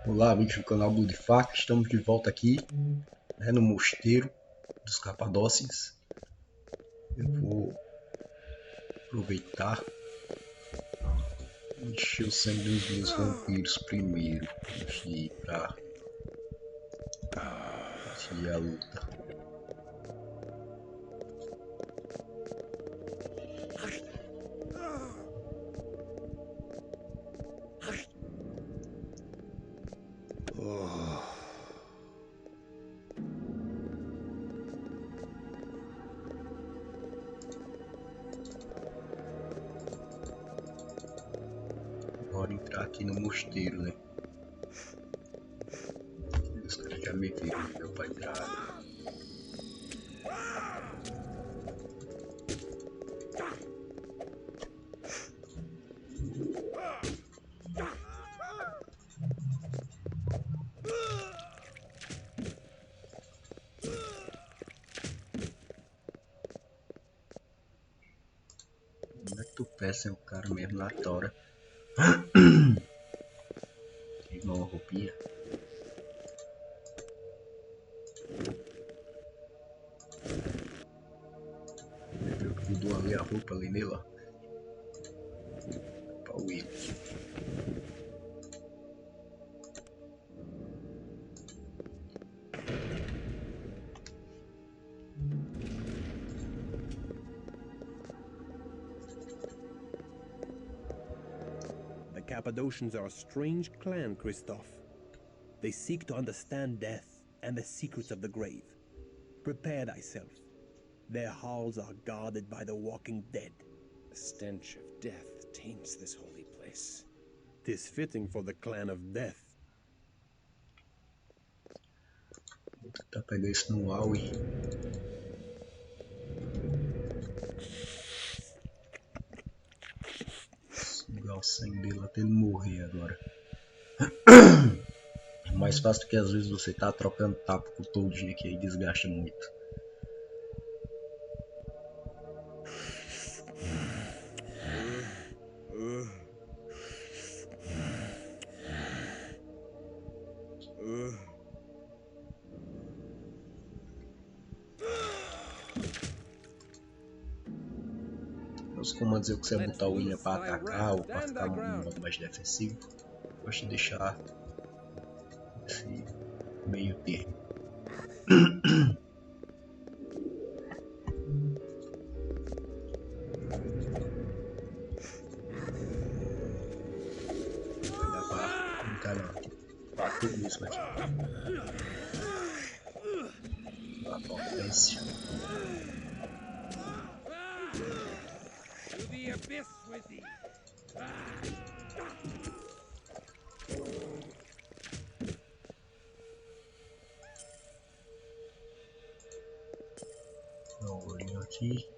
Olá, amigos do canal Blue de Faca, estamos de volta aqui, no mosteiro dos Cappadocians. Eu vou aproveitar e encher o sangue dos meus vampiros primeiro, antes de ir a luta. Bora entrar aqui no mosteiro, né? Os caras já me viram, meu pai entrar. Onde é que tu peça o cara mesmo na tora? Igual uma roupinha. Mudou ali a roupa ali nele, ó. Pra o Will. The Cappadocians are a strange clan, Cristof. They seek to understand death and the secrets of the grave. Prepare thyself. Their halls are guarded by the walking dead. The stench of death taints this holy place. 'Tis fitting for the clan of death. Vou tentar pegar isso no Aui. Sugar o sangue dele até ele morrer agora. É mais fácil do que às vezes você tá trocando tapa com o Toadinho, que aí desgasta muito. Os comandos eu quiser botar o William para atacar ou para ficar um modo mais defensivo, gosto de deixar esse meio termo. Vai dar para brincar não, bater nisso aqui. A potência. Dá um olhinho aqui.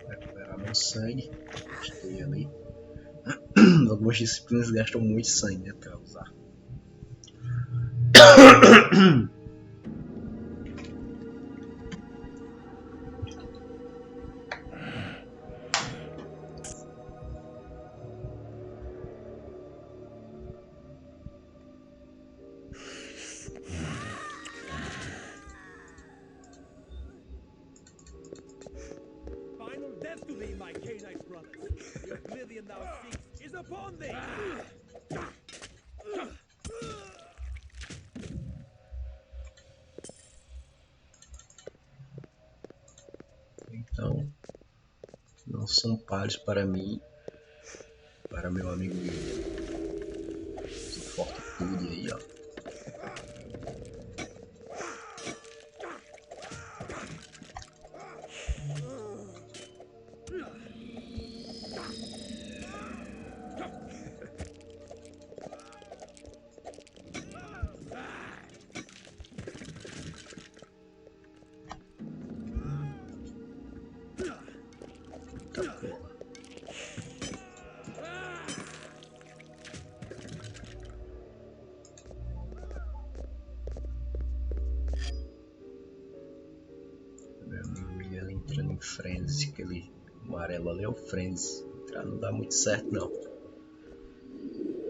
Recuperar meu sangue. Gostei ali. Algumas disciplinas gastam muito sangue, né, para usar. Final death to thee, my Canaanite brothers. The oblivion thou seeks is upon thee. Então, não são pares para mim, para meu amigo William. Suporta tudo aí, ó. Meu amigo William entrando em frenesi, que ele amarelo ali é o Friends. Entrar não dá muito certo não.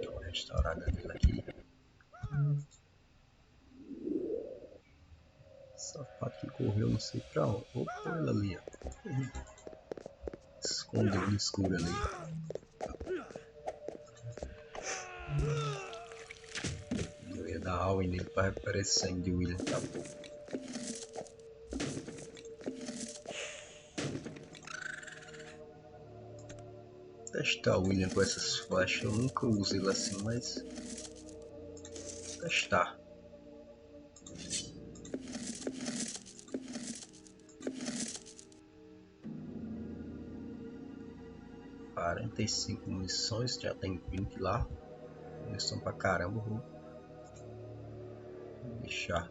Dá uma restaurada nele aqui. Safado que correu não sei pra onde. Opa, ele ali, ó. Escondeu no escuro ali. Eu ia dar alvo nele pra recuperar esse sangue de William, tá bom. Testar o William com essas flechas, eu nunca uso ele assim, mas testar. $45 munições, já tem 20 lá. Munição pra caramba, vou deixar.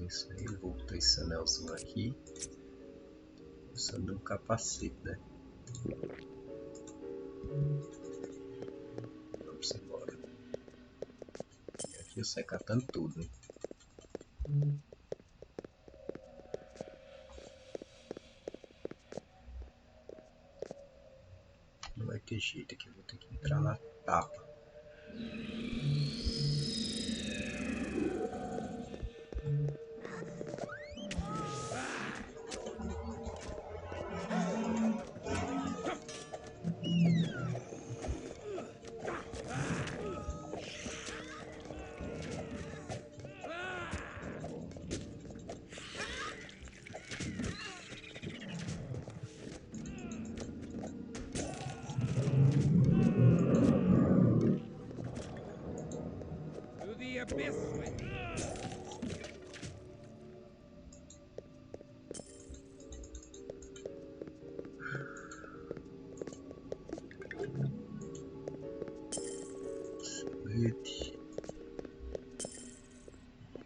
Isso aí, vou botar esse anelzinho aqui. Usando um capacete, né? Vamos embora. E aqui eu saio catando tudo, né? Não vai ter jeito aqui, eu vou ter que entrar na tapa.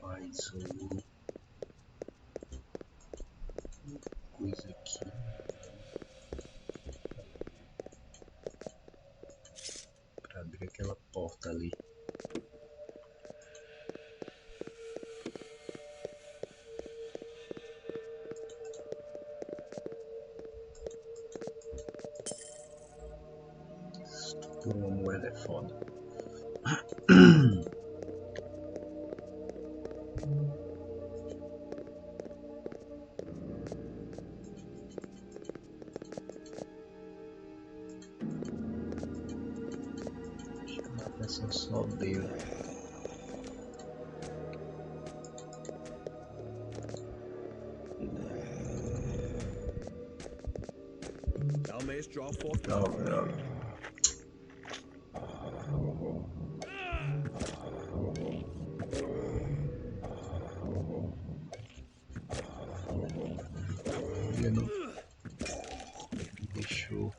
Mais ouro. Coisa aqui. Para abrir aquela porta ali. Por uma moeda é foda. Chama a atenção só dele. Droga. Ele não deixou.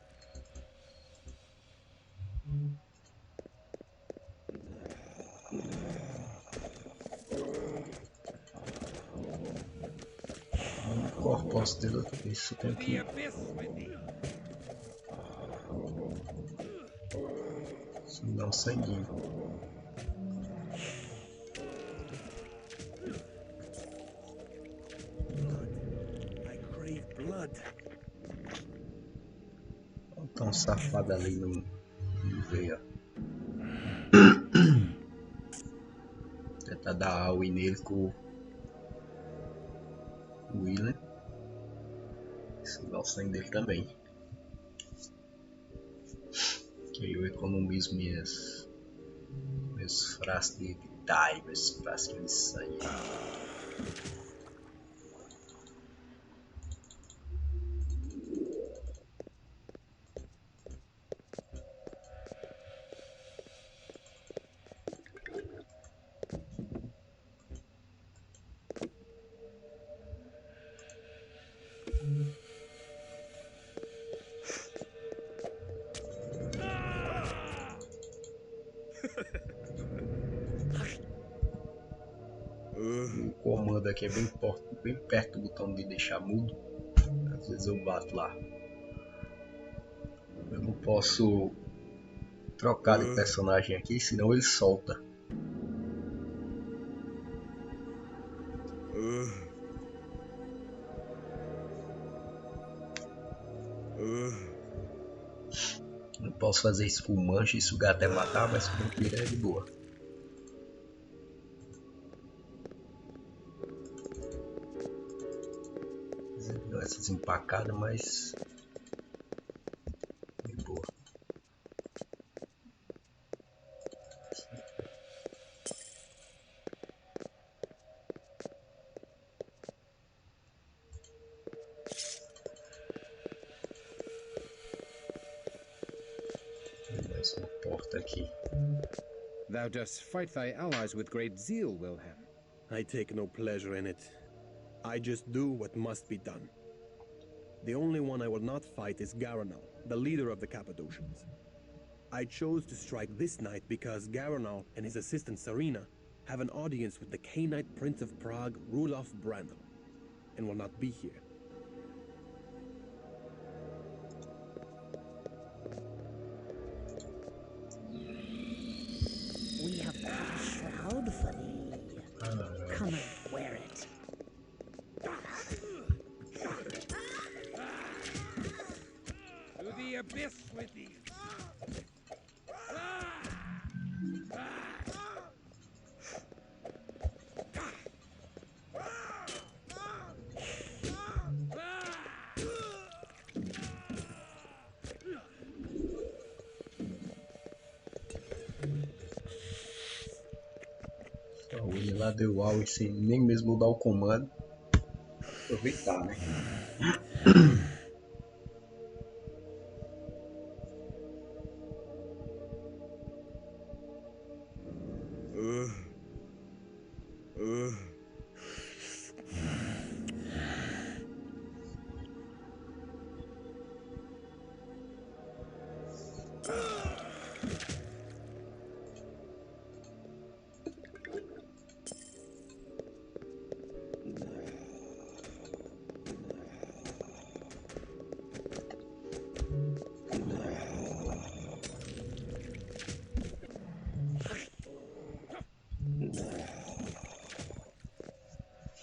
O corpócio dele, isso tem que dá um sanguinho. Tá um safado ali no veio. Tentar dar AOE nele com o William. Sugar o sangue dele também. Que aí eu economizo meus frascos de dye, meus frascos de sangue. O comando aqui é bem perto do botão de deixar mudo. Às vezes eu bato lá. Eu não posso trocar de personagem aqui, senão ele solta. Não posso fazer isso com mancha e sugar até matar, mas com vampiro é de boa. Deu essas empacadas, mas de boa. Tem mais uma porta aqui. Thou dost fight thy allies with great zeal, Wilhelm. I take no pleasure in it. I just do what must be done. The only one I will not fight is Garanal, the leader of the Cappadocians. I chose to strike this night because Garanal and his assistant Sarina have an audience with the Cainite Prince of Prague, Rudolf Brandl, and will not be here. We have got a shroud for thee. Come and wear it. To the abyss with thee! O William lá deu AUE sem nem mesmo mudar o comando. Aproveitar, né?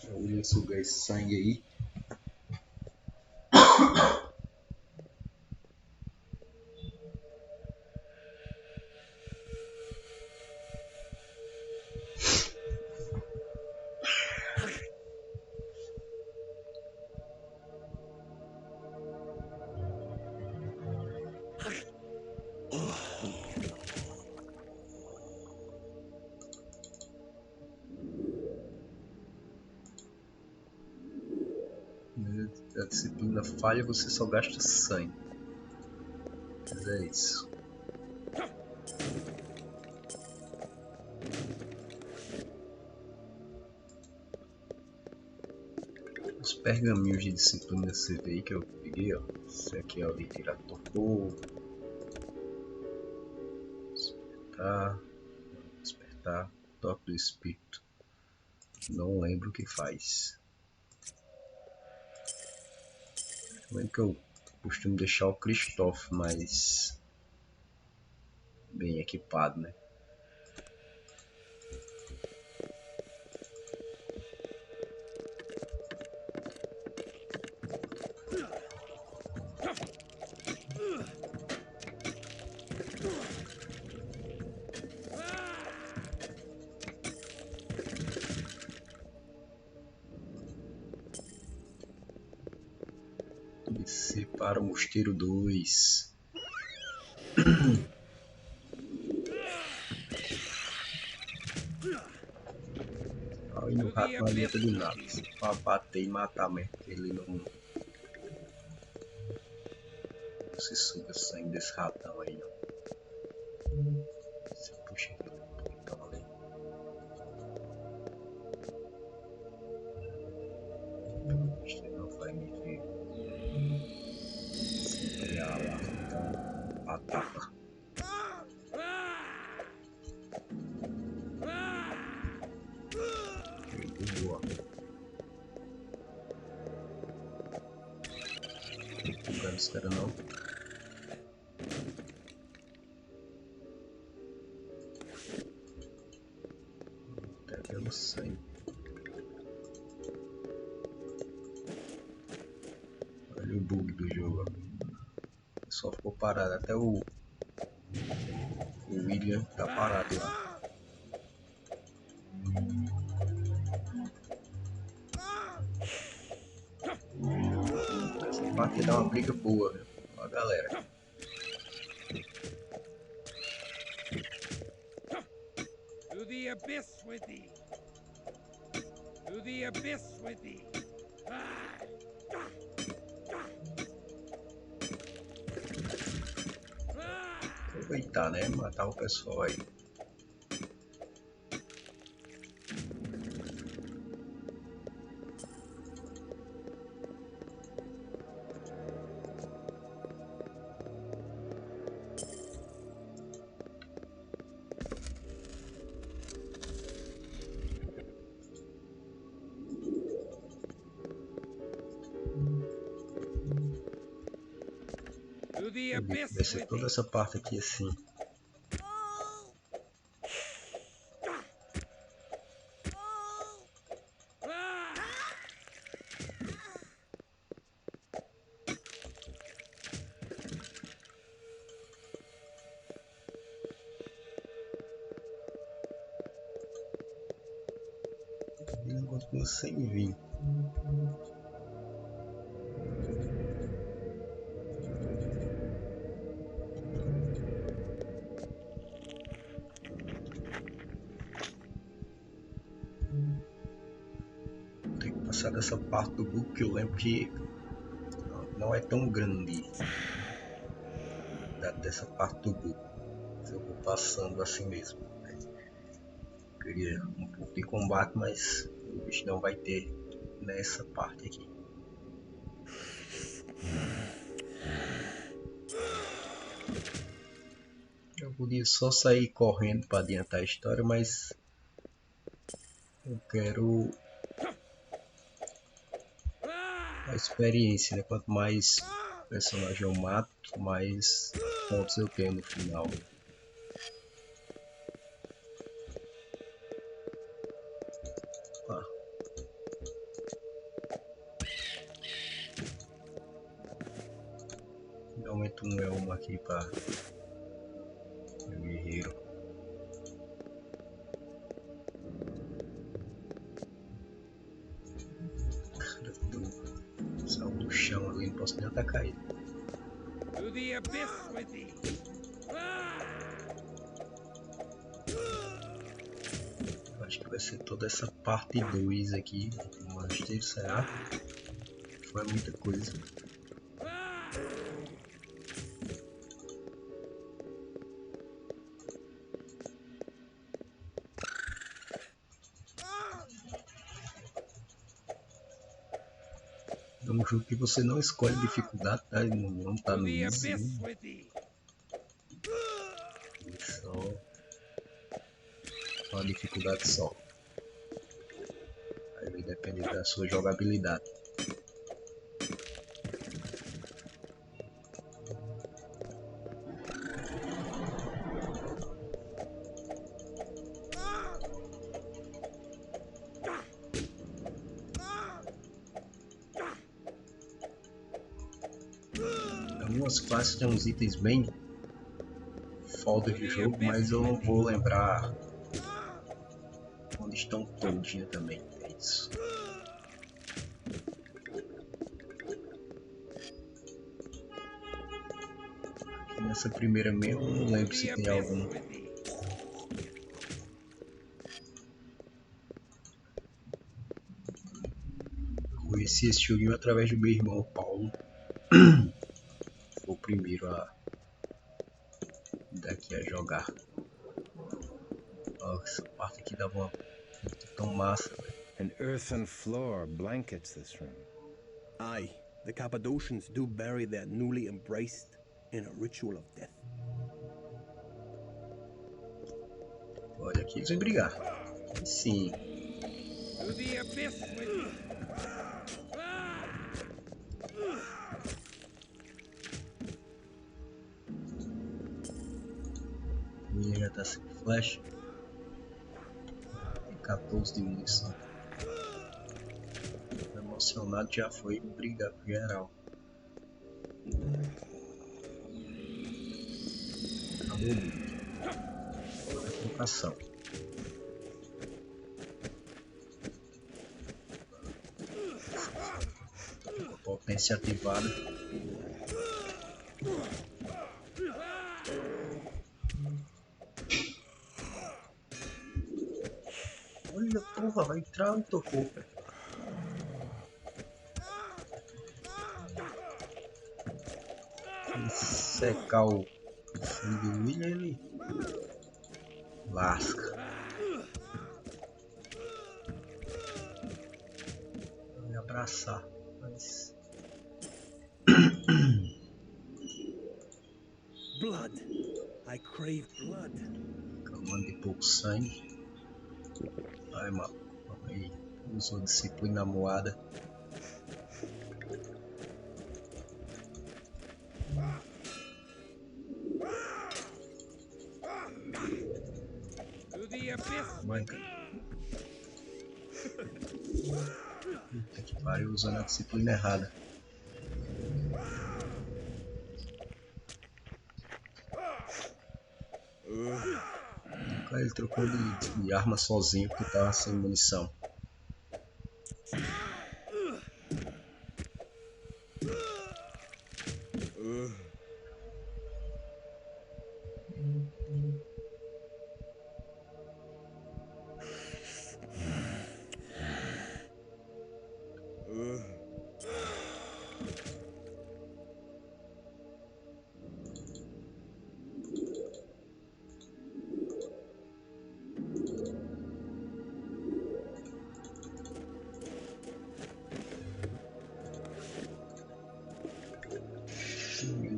O William sugar esse sangue aí. A disciplina falha, você só gasta sangue. Mas é isso. Os pergaminhos de disciplina você vê aí que eu peguei, ó. Esse aqui é o de tirar torpor. Despertar. Toque do espírito. Não lembro o que faz. Eu lembro que eu costumo deixar o Cristof mais bem equipado, né? Descer para o Mosteiro 2. Aí no rato não adianta de nada, só pra bater e matar mesmo, porque ele não se suga sangue desse ratão aí não. Se eu puxar aqui um portão ali. Você não vai me ver. Sempre a lá, então ataca. Boa. Não quero os caras não. Até pelo sangue. Olha o bug do jogo. só ficou parado. Até o William tá parado lá. Essa parte dá uma briga boa, viu? Ó, galera. To the abyss with thee. To the abyss with thee. Aproveitar, né? Matar o pessoal aí. To the abyss Vai ser with toda thee. essa parte aqui assim. Ele continua sem vir. Tem que passar dessa parte do book que eu lembro que não é tão grande. Dessa parte do book. Eu vou passando assim mesmo. Queria um pouco de combate, mas o bicho não vai ter nessa parte aqui. Eu podia só sair correndo para adiantar a história, mas eu quero a experiência, né? Quanto mais personagem eu mato, mais pontos eu tenho no final. Aumento um elmo aqui para o guerreiro. Saiu do chão ali, não posso nem atacar ele. To the abyss with thee. Acho que vai ser toda essa parte 2 aqui do mosteiro, será? Foi muita coisa. É um jogo que você não escolhe dificuldade, tá? Não tá no easy. Só uma dificuldade só. Aí vai depender da sua jogabilidade. Algumas classes têm uns itens bem fodas de jogo, mas eu não vou lembrar onde estão todos, né, também. É isso. Aqui nessa primeira mesmo, eu não lembro se tem algum. Conheci esse joguinho através do meu irmão Paulo. Foi o primeiro daqui a jogar. Ó, essa parte aqui dava uma tão massa, velho. An earthen floor blankets this room. Aye, the Cappadocians do bury their newly embraced in a ritual of death. Olha aqui, eles vão brigar. Sim. To the abyss with thee. Ele já tá sem flash. Tem 14 de munição. Emocionado já foi brigar com geral. Acabou o loot. Agora é trocação. Potência ativada. Olha, porra, vai entrar no teu corpo. Se secar o filho do William, ele lasca. Vai me abraçar, mas... Blood. I crave blood. Camando de pouco sangue. Ai, mano. Aí, usou disciplina moada. To the abyss Mãe, with puta que pariu, usando a disciplina errada. Aí ele trocou de arma sozinho porque tava sem munição.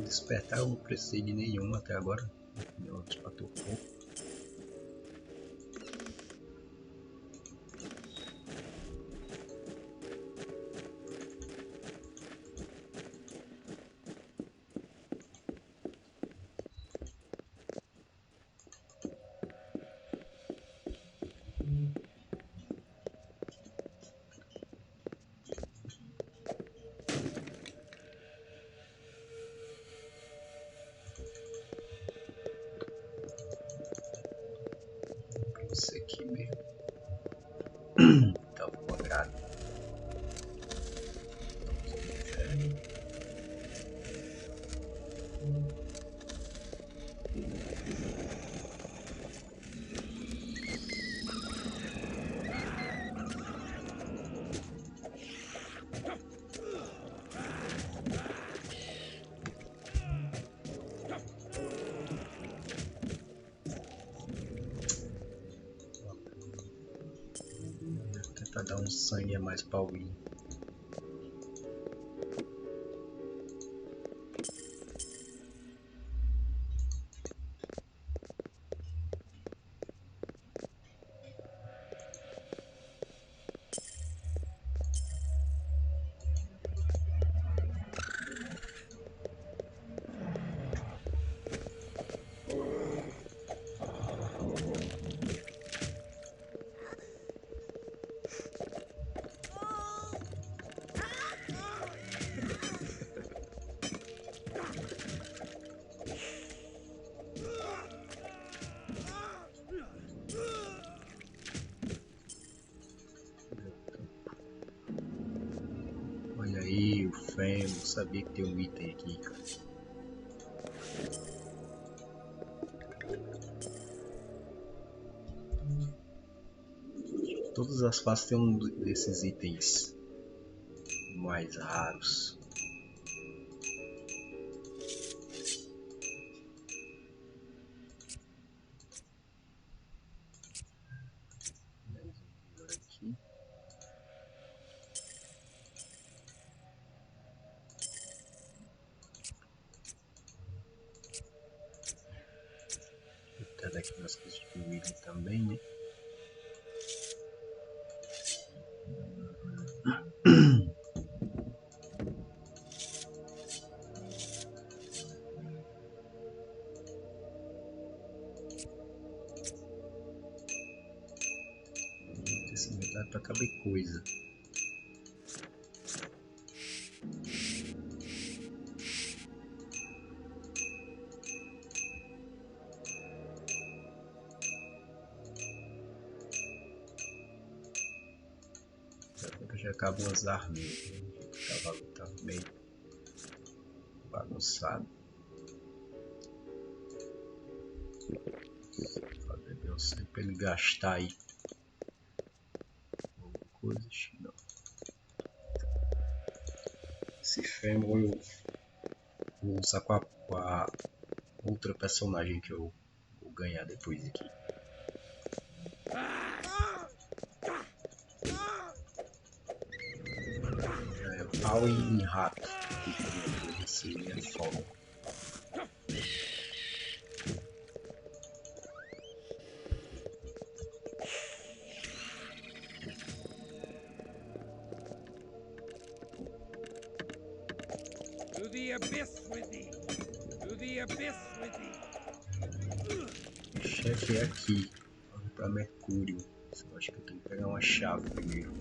Despertar eu não precisei de nenhum até agora. Meu despatou pouco. Isso aqui mesmo. Tá com agrado. Tentar dar um sangue a mais para o William. Olha aí, o Fêmur, sabia que tem um item aqui, cara. Todas as faces tem um desses itens mais raros. Aqui. Vou dar aqui nas coisas do William também, né? Esse medalha pra caber coisa. Já acabam as armas. O cavalo tá meio bagunçado. Fazer bem o sangue pra ele gastar aí. Alguma coisa, acho que não. Esse fêmur eu vou usar com a outra personagem que eu vou ganhar depois aqui. Pau em rato. Esse é foda. To the abyss with thee! To the abyss with thee! O chefe é aqui. Vamos pra Mercúrio. Eu acho que eu tenho que pegar uma chave primeiro.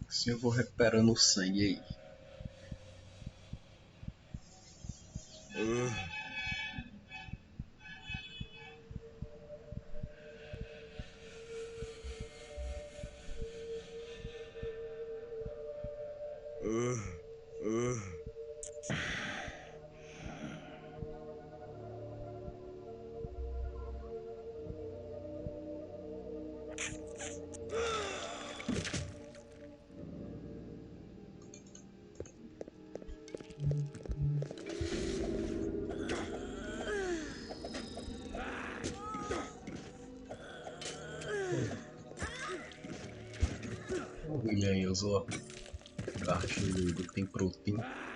Assim eu vou recuperando o sangue aí. O William usou a garrafa do que tem proteína.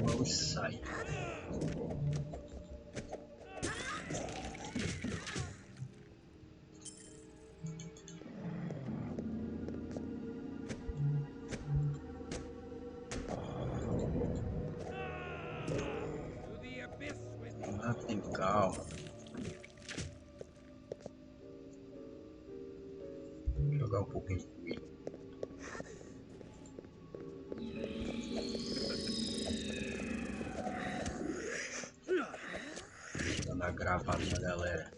Vamos sair. Tem calma. Vou jogar um pouquinho com ele. Dando a gravada na galera.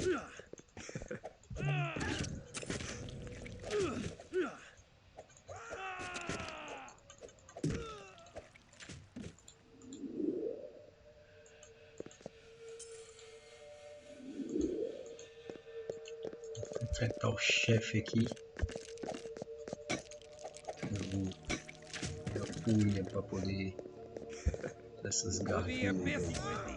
Enfrentar o chefe aqui. Eu vou pegar a punha para poder essas garfias aí.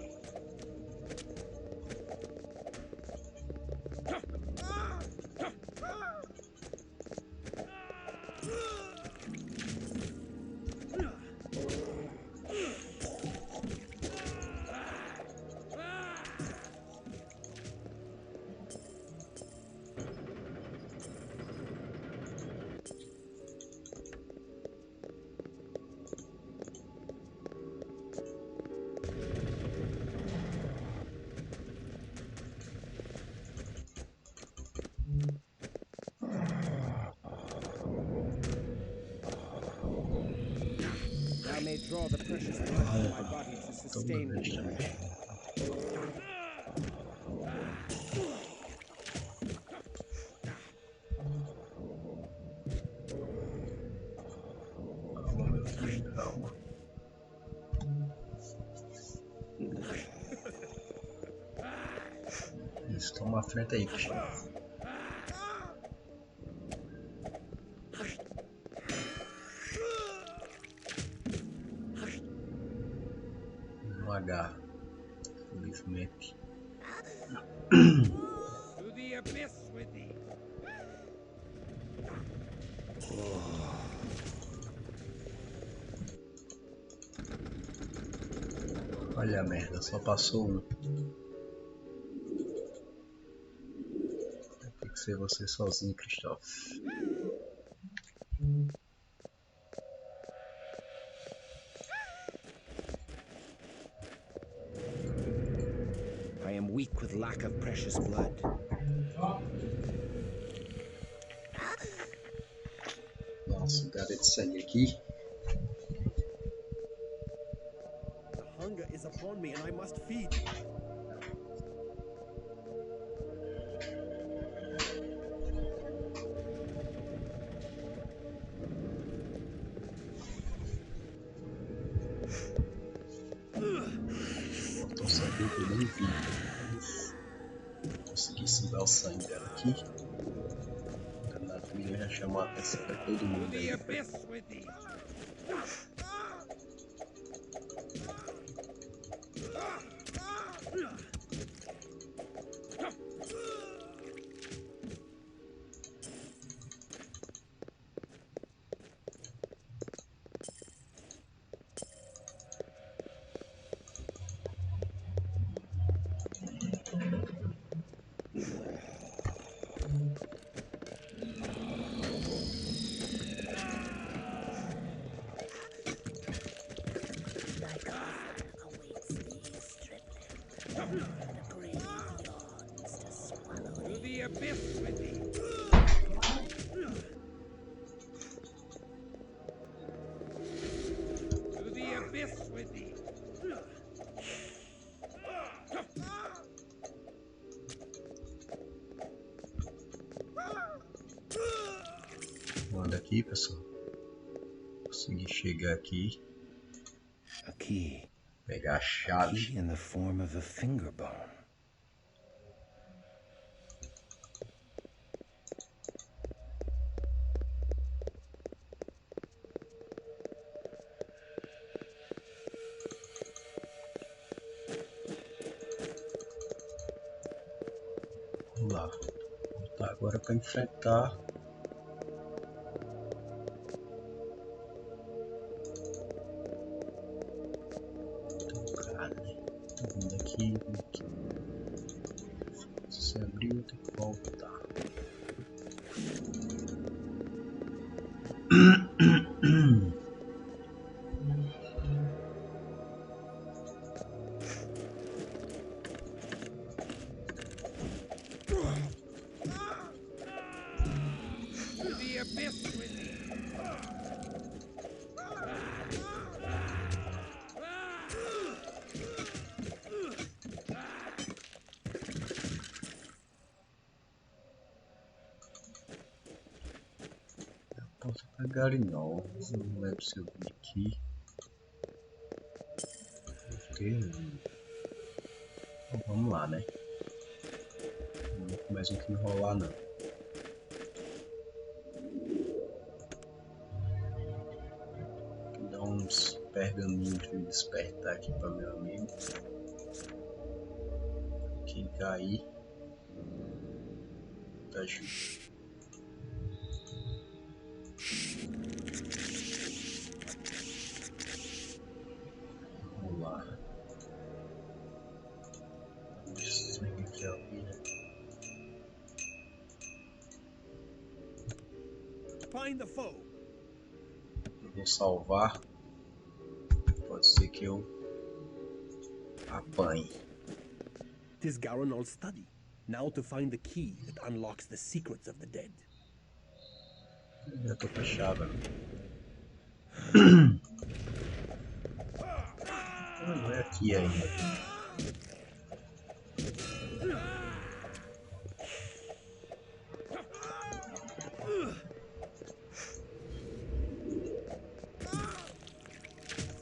May draw the precious blood from my body to sustain me. Calma, meu filho, calma. Isso, toma a frente aí, chefe. devagar, felizmente. To the abyss with thee. Olha a merda, só passou um. Tem que ser você sozinho, Cristof. I am weak with lack of precious blood. Nossa, cara de sangue aqui. The hunger is upon me and I must feed. Faltou sangue que eu nem vi. Consegui sugar o sangue dela aqui. Na trilha já chamou a atenção de todo To mundo the aí. abyss with thee. Thy coffin awaits thee, stripling. The grave yawns to swallow To thee. the abyss with thee. To the abyss with thee. Manda aqui, pessoal. Consegui chegar aqui, A key. pegar a chave. Key in the form of a finger bone. Vamos lá. Voltar agora para enfrentar. Cara, né? Tô vindo aqui, se abriu, tem que voltar. To the abyss with thee. Posso pegar ele não. Não lembro se eu vim aqui. Então, vamos lá, né? Não tem mais um que enrolar não. Vou dar uns pergaminhos de despertar aqui para meu amigo. Quem cair tá junto. Vamos lá. Sangue aqui, ó, vira. Find the foe. Eu vou salvar. Pode ser que eu apanhe. Tis Garonol's study. Now to find the key that unlocks the secrets of the dead. Já tô com a chave. Não é aqui ainda.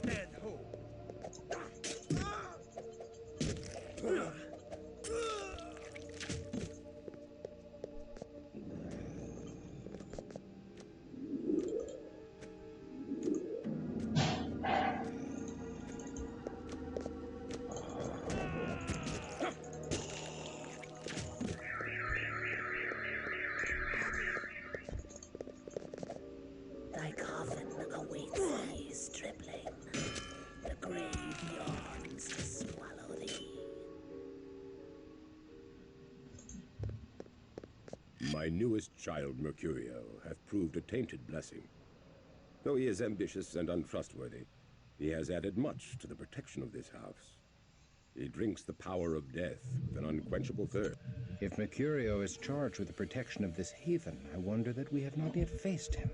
Stand ho. My newest child, Mercurio, hath proved a tainted blessing. Though he is ambitious and untrustworthy, he has added much to the protection of this house. He drinks the power of death with an unquenchable thirst. If Mercurio is charged with the protection of this haven, I wonder that we have not yet faced him.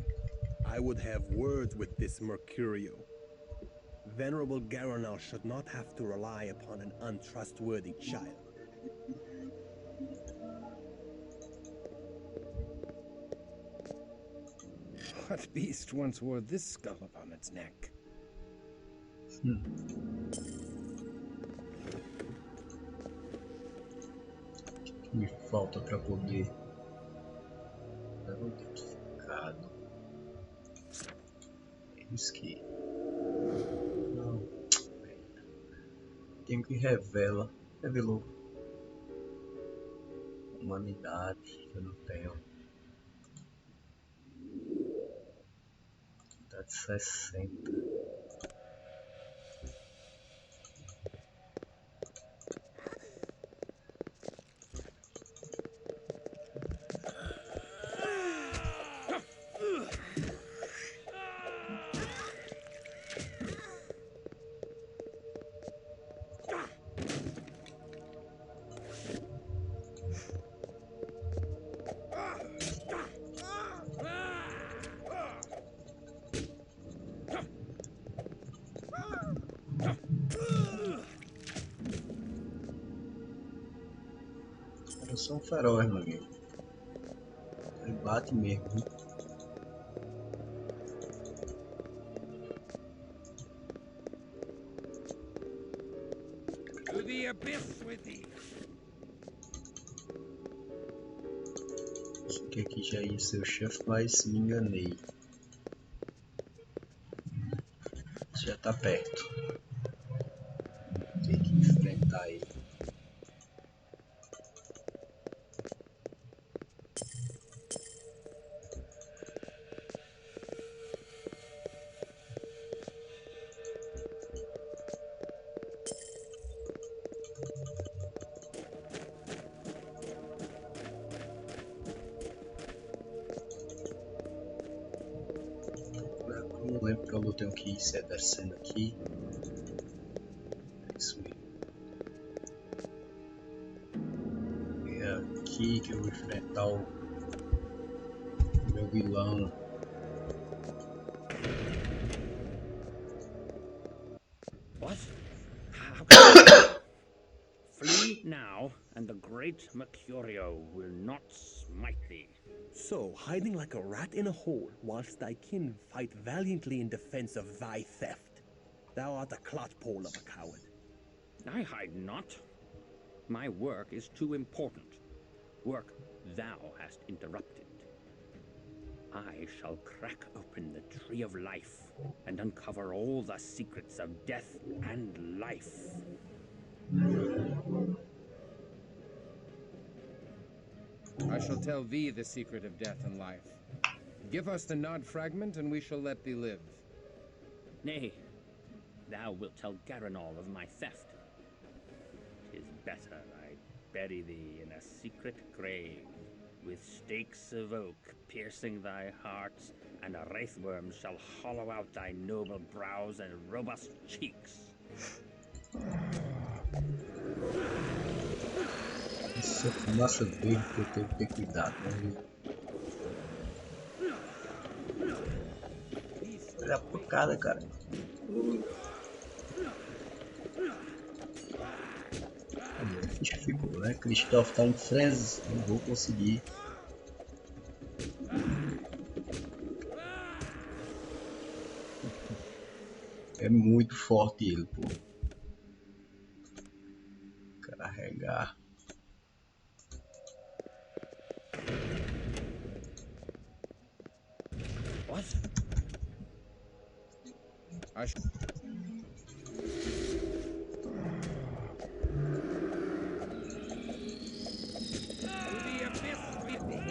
I would have words with this Mercurio. Venerable Garanal should not have to rely upon an untrustworthy child. What beast once wore this skull upon its neck? Me falta para poder dar um identificado. Risquei. Não. Tem que revelou humanidade que eu não tenho. Tá de 60. Eu sou um feroz, meu amigo. Ele bate mesmo. To the abyss with thee. Achei que aqui já ia ser o chefe, mas me enganei. Já tá perto. Tem que enfrentar ele. Não lembro pra onde eu tenho que ir, se é descendo aqui. É isso mesmo. É aqui que eu vou enfrentar o meu vilão. What? How can Flee now, and the great Mercurio will not smite thee. So, hiding like a rat in a hole, whilst thy kin fight valiantly in defense of thy theft. Thou art a clodpole of a coward. I hide not. My work is too important. Work thou hast interrupted. I shall crack open the tree of life and uncover all the secrets of death and life. I shall tell thee the secret of death and life. Give us the Nod fragment, and we shall let thee live. Nay, thou wilt tell Garanal of my theft. 'Tis better I bury thee in a secret grave, with stakes of oak piercing thy heart, and a wraithworm shall hollow out thy noble brows and robust cheeks. Essa fumaça verde que eu tenho que ter cuidado, né? Olha a pancada, cara. Acho que ficou, né? Cristof tá em frenzy, não vou conseguir. É muito forte ele, pô. Carregar. What? To the abyss with thee.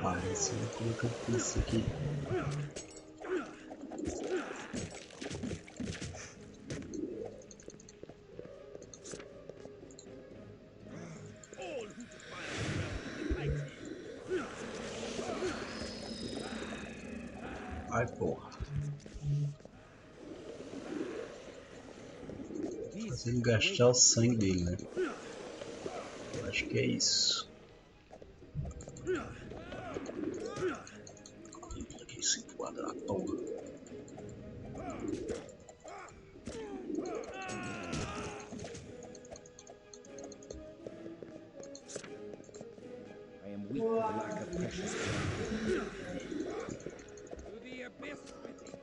Mas Como é que eu fiz isso aqui? Ai, porra. Fazer ele gastar o sangue dele, né? Eu acho que é isso. Esse quadratão. I am weak with lack of precious blood. To the abyss with thee.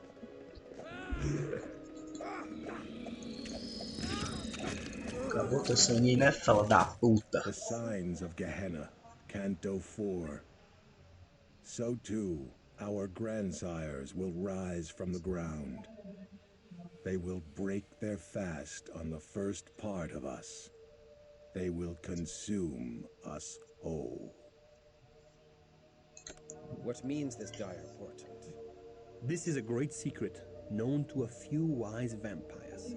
Acabou teu sangue, né, fela da puta? The signs of Gehenna, Canto 4. So too, our grandsires will rise from the ground. They will break their fast on the first part of us. They will consume us whole. What means this dire portent? This is a great secret known to a few wise vampires.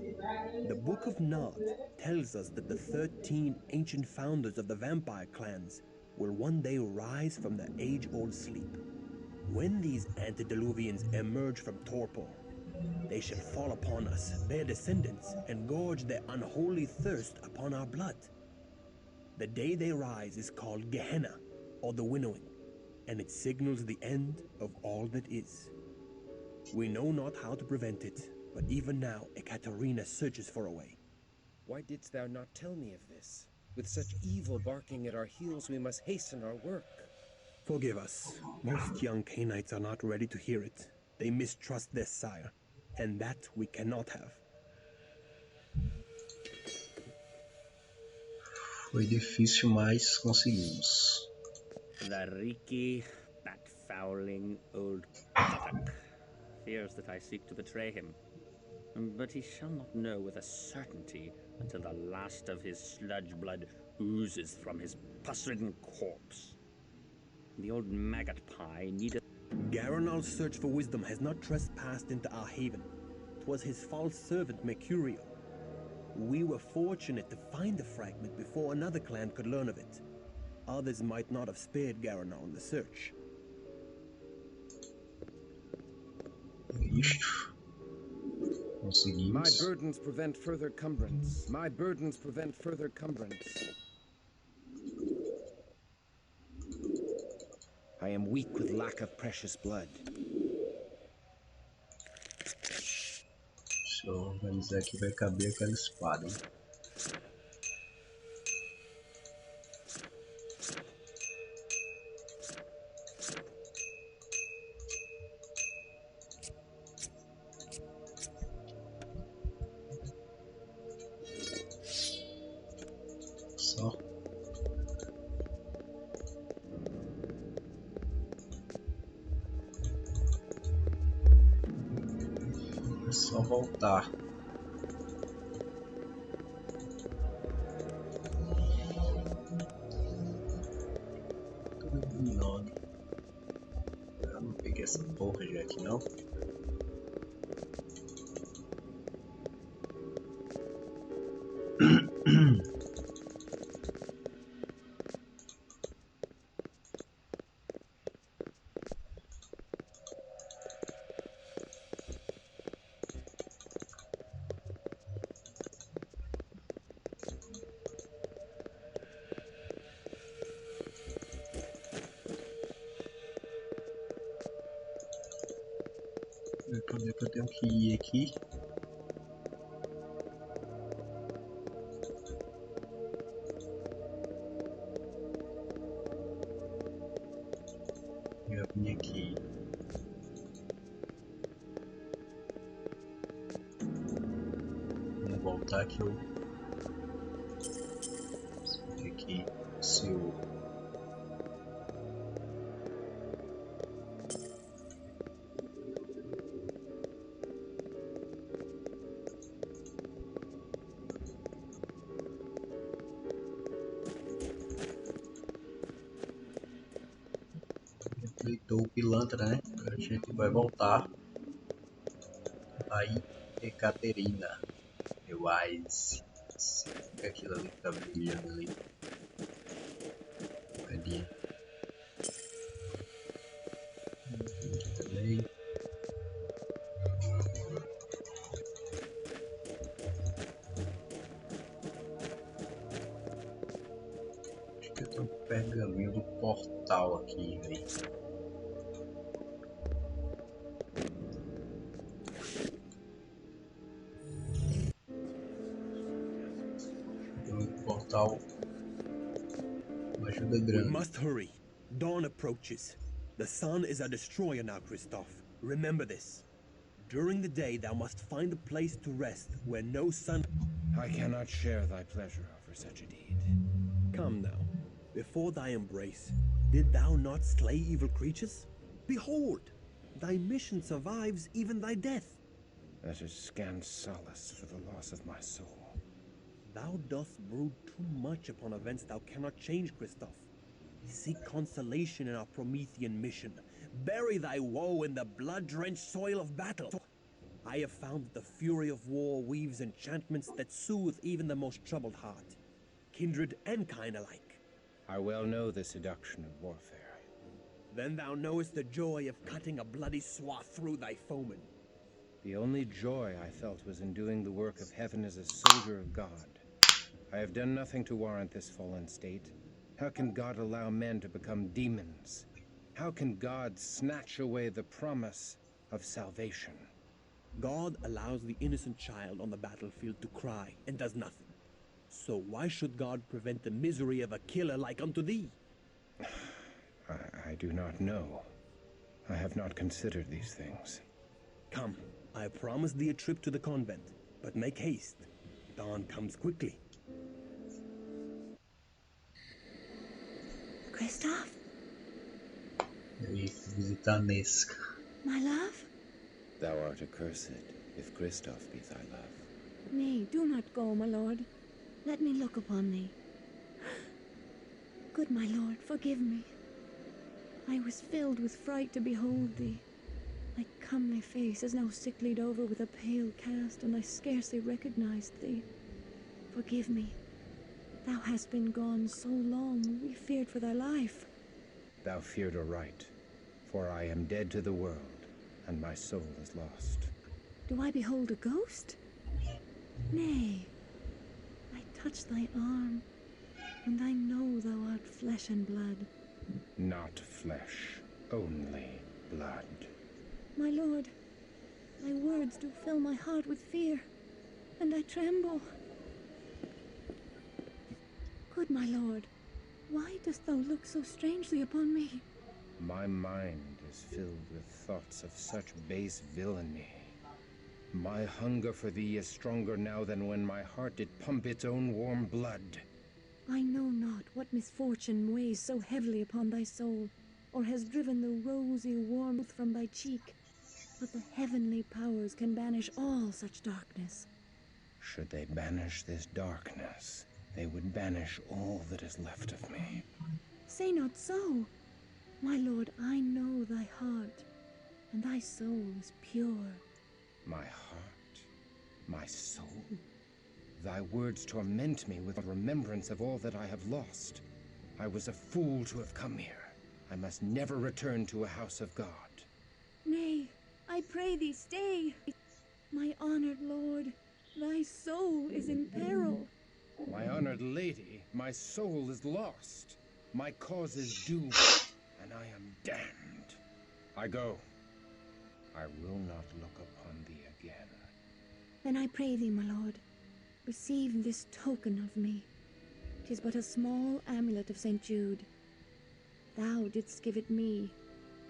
The Book of Nod tells us that the 13 ancient founders of the vampire clans will one day rise from their age-old sleep. When these antediluvians emerge from torpor, they shall fall upon us, their descendants, and gorge their unholy thirst upon our blood. The day they rise is called Gehenna, or the winnowing, and it signals the end of all that is. We know not how to prevent it, but even now Ekaterina searches for a way. Why didst thou not tell me of this? With such evil barking at our heels, we must hasten our work. Forgive us. Most young Canaanites are not ready to hear it. They mistrust their sire, and that we cannot have. Foi difícil, mas conseguimos. The reeky, bat-fouling old Kotak fears that I seek to betray him. But he shall not know with a certainty until the last of his sludge blood oozes from his pus-ridden corpse. The old maggot pie needed... Garanal's search for wisdom has not trespassed into our haven. 'Twas his false servant Mercurio. We were fortunate to find the fragment before another clan could learn of it. Others might not have spared Garanal in the search. Isto. My Conseguimos. burdens prevent further cumbrance. My burdens prevent further cumbrance. I am weak with lack of precious blood. Deixa eu organizar aqui, vai caber aquela espada, hein? Só. É só voltar. Não. Eu não peguei essa porra já aqui não. Onde é que eu tenho que ir aqui? Eu vim aqui. Vamos voltar aqui. Aqui, se o matou o pilantra, né? Agora a gente vai voltar aí Ekaterina. Eu Ice. O que é aquilo ali que tá brilhando ali? Moedinha. Aqui também. Acho que eu tenho um pergaminho do portal aqui, velho. O portal. Uma ajuda We grande. must hurry. Dawn approaches. The sun is our destroyer now, Cristof. Remember this. During the day thou must find a place to rest where no sun... I cannot share thy pleasure over such a deed. Come now. Before thy embrace, did thou not slay evil creatures? Behold, thy mission survives even thy death. That is scant solace for the loss of my soul. Thou dost brood too much upon events thou cannot change, Cristof. Seek consolation in our Promethean mission. Bury thy woe in the blood-drenched soil of battle. I have found that the fury of war weaves enchantments that soothe even the most troubled heart, kindred and kind alike. I well know the seduction of warfare. Then thou knowest the joy of cutting a bloody swath through thy foeman. The only joy I felt was in doing the work of heaven as a soldier of God. I have done nothing to warrant this fallen state. How can God allow men to become demons? How can God snatch away the promise of salvation? God allows the innocent child on the battlefield to cry and does nothing. So why should God prevent the misery of a killer like unto thee? I do not know. I have not considered these things. Come, I promise thee a trip to the convent, but make haste. Dawn comes quickly. Cristof, Eu ia visitar Nesse. my love? Thou art accursed, if Cristof be thy love. Nay, do not go, my lord. Let me look upon thee. Good my lord, forgive me. I was filled with fright to behold thee. Thy comely face is now sicklied over with a pale cast, and I scarcely recognized thee. Forgive me. Thou hast been gone so long, we feared for thy life. Thou feared aright, for I am dead to the world, and my soul is lost. Do I behold a ghost? Nay. I touch thy arm, and I know thou art flesh and blood. Not flesh, only blood. My lord, thy words do fill my heart with fear, and I tremble. Good my lord, why dost thou look so strangely upon me? My mind is filled with thoughts of such base villainy. My hunger for thee is stronger now than when my heart did pump its own warm blood. I know not what misfortune weighs so heavily upon thy soul, or has driven the rosy warmth from thy cheek, but the heavenly powers can banish all such darkness. Should they banish this darkness, they would banish all that is left of me. Say not so. My lord, I know thy heart, and thy soul is pure. My heart, my soul. Thy words torment me with remembrance of all that I have lost. I was a fool to have come here. I must never return to a house of God. Nay, I pray thee stay. My honored lord, thy soul is in peril. My honored lady, my soul is lost. My cause is doomed, and I am damned. I go. I will not look upon thee again. Then I pray thee, my lord, receive this token of me. 'Tis but a small amulet of St. Jude. Thou didst give it me,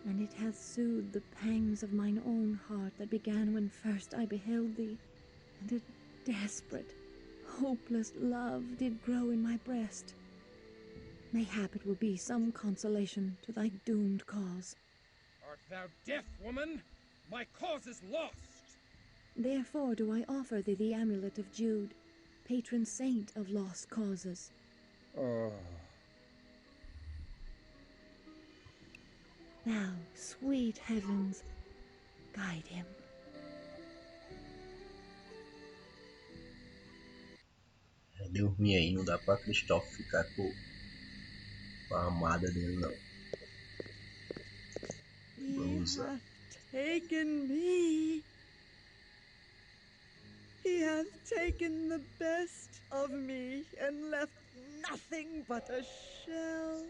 and it hath soothed the pangs of mine own heart that began when first I beheld thee, and a desperate, hopeless love did grow in my breast. Mayhap it will be some consolation to thy doomed cause. Art thou deaf, woman? My cause is lost! Therefore do I offer thee the amulet of Jude, patron saint of lost causes. Oh. Now, sweet heavens, guide him. Deu ruim aí, não dá pra Cristof ficar com a amada dele não. He hath taken me. He hath taken the best of me and left nothing but a shell.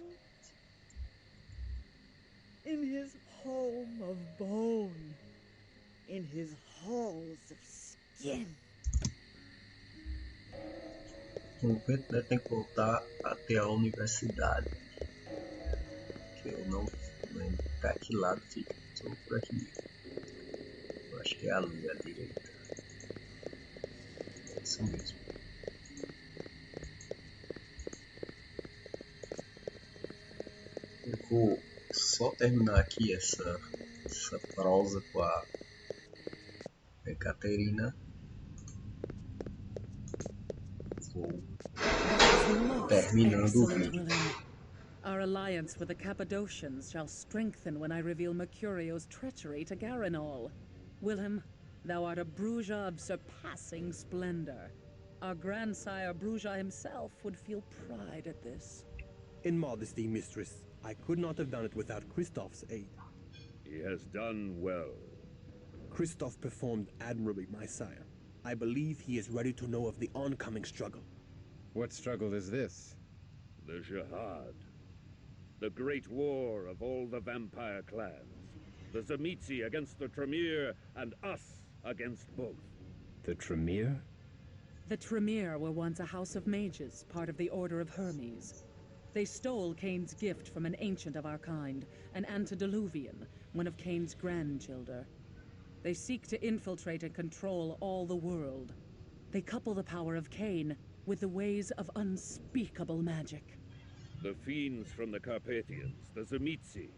In his home of bone, in his halls of skin. O VTES tem que voltar até a universidade. Que eu não lembro pra que lado fica. Só por aqui. Eu acho que é ali, à direita. É isso mesmo. Eu vou só terminar aqui essa prosa com a Caterina. Vou terminando o vídeo. Our alliance with the Cappadocians shall strengthen when I reveal Mercurio's treachery to Garanol. Wilhelm, thou art a Bruja of surpassing splendor. Our grandsire Bruja himself would feel pride at this. In modesty, mistress, I could not have done it without Cristof's aid. He has done well. Cristof performed admirably, my sire. I believe he is ready to know of the oncoming struggle. What struggle is this? The Jihad. The great war of all the vampire clans. The Tzimisce against the Tremere, and us against both. The Tremere? The Tremere were once a house of mages, part of the Order of Hermes. They stole Cain's gift from an ancient of our kind, an antediluvian, one of Cain's grandchildren. They seek to infiltrate and control all the world. They couple the power of Cain with the ways of unspeakable magic. The fiends from the Carpathians, the Tzimisce,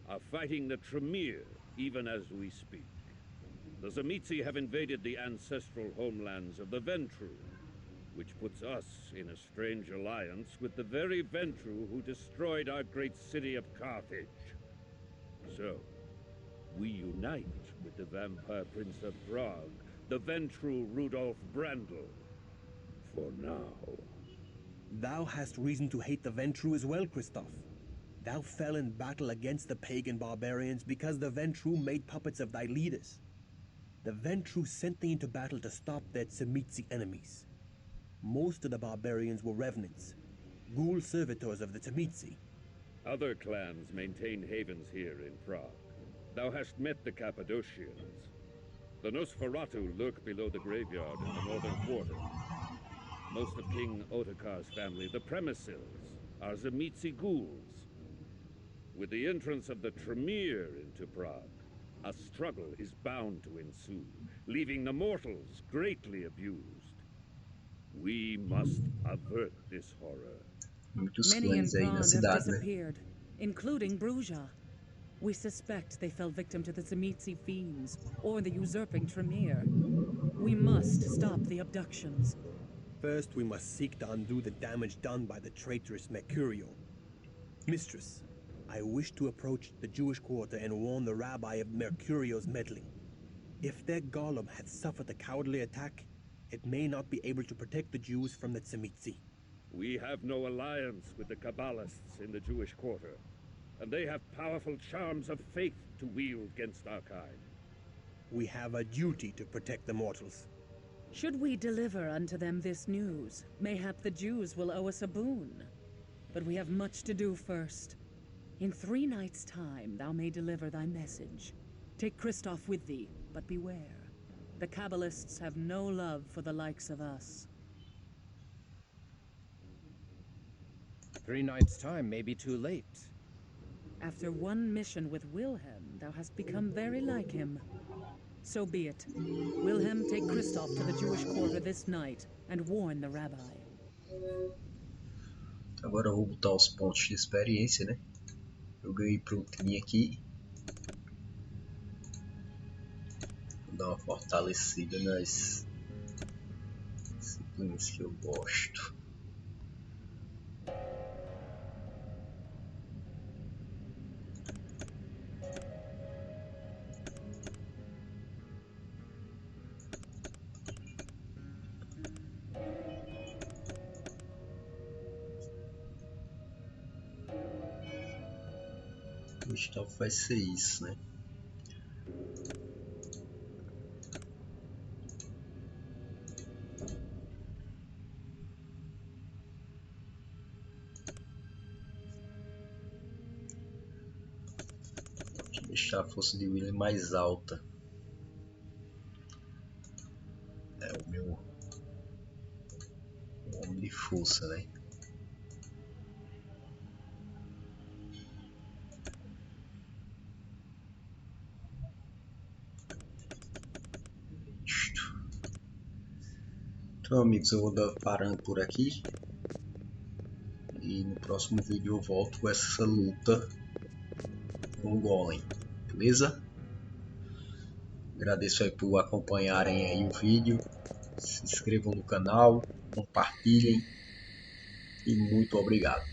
are fighting the Tremere even as we speak. The Tzimisce have invaded the ancestral homelands of the Ventru, which puts us in a strange alliance with the very Ventru who destroyed our great city of Carthage. So, we unite with the vampire prince of Prague, the Ventru Rudolf Brandl. For now. Thou hast reason to hate the Ventru as well, Cristof. Thou fell in battle against the pagan barbarians because the Ventru made puppets of thy leaders. The Ventru sent thee into battle to stop their Tzimisce enemies. Most of the barbarians were revenants, ghoul servitors of the Tzimisce. Other clans maintain havens here in Prague. Thou hast met the Cappadocians. The Nosferatu lurk below the graveyard in the northern quarter. Most of King Ottokar's family, the Premises, are Tzimisce ghouls. With the entrance of the Tremere into Prague, a struggle is bound to ensue, leaving the mortals greatly abused. We must avert this horror. Muitos Many in clãs aí na Prague have cidade, né? disappeared, including Bruja. We suspect they fell victim to the Tzimisce fiends or the usurping Tremere. We must stop the abductions. First, we must seek to undo the damage done by the traitorous Mercurio. Mistress, I wish to approach the Jewish quarter and warn the rabbi of Mercurio's meddling. If their golem hath suffered a cowardly attack, it may not be able to protect the Jews from the Tzimisce. We have no alliance with the Kabbalists in the Jewish quarter, and they have powerful charms of faith to wield against our kind. We have a duty to protect the mortals. Should we deliver unto them this news, mayhap the Jews will owe us a boon. But we have much to do first. In 3 nights' time thou may deliver thy message. Take Cristof with thee, but beware. The Kabbalists have no love for the likes of us. 3 nights' time may be too late. After one mission with Wilhelm, thou hast become very like him. So be it. Wilhelm, take Cristof to the Jewish quarter this night and warn the rabbi. Agora eu vou botar os pontos de experiência, né? Eu ganhei prontinho aqui. Vou dar uma fortalecida nas disciplinas que eu gosto. Cristof vai ser isso, né? Vou deixar a força de William mais alta. É o meu homem de força, né? Então, amigos, eu vou parando por aqui. E no próximo vídeo eu volto com essa luta com o Golem. Beleza? Agradeço aí por acompanharem aí o vídeo. Se inscrevam no canal, compartilhem. E muito obrigado.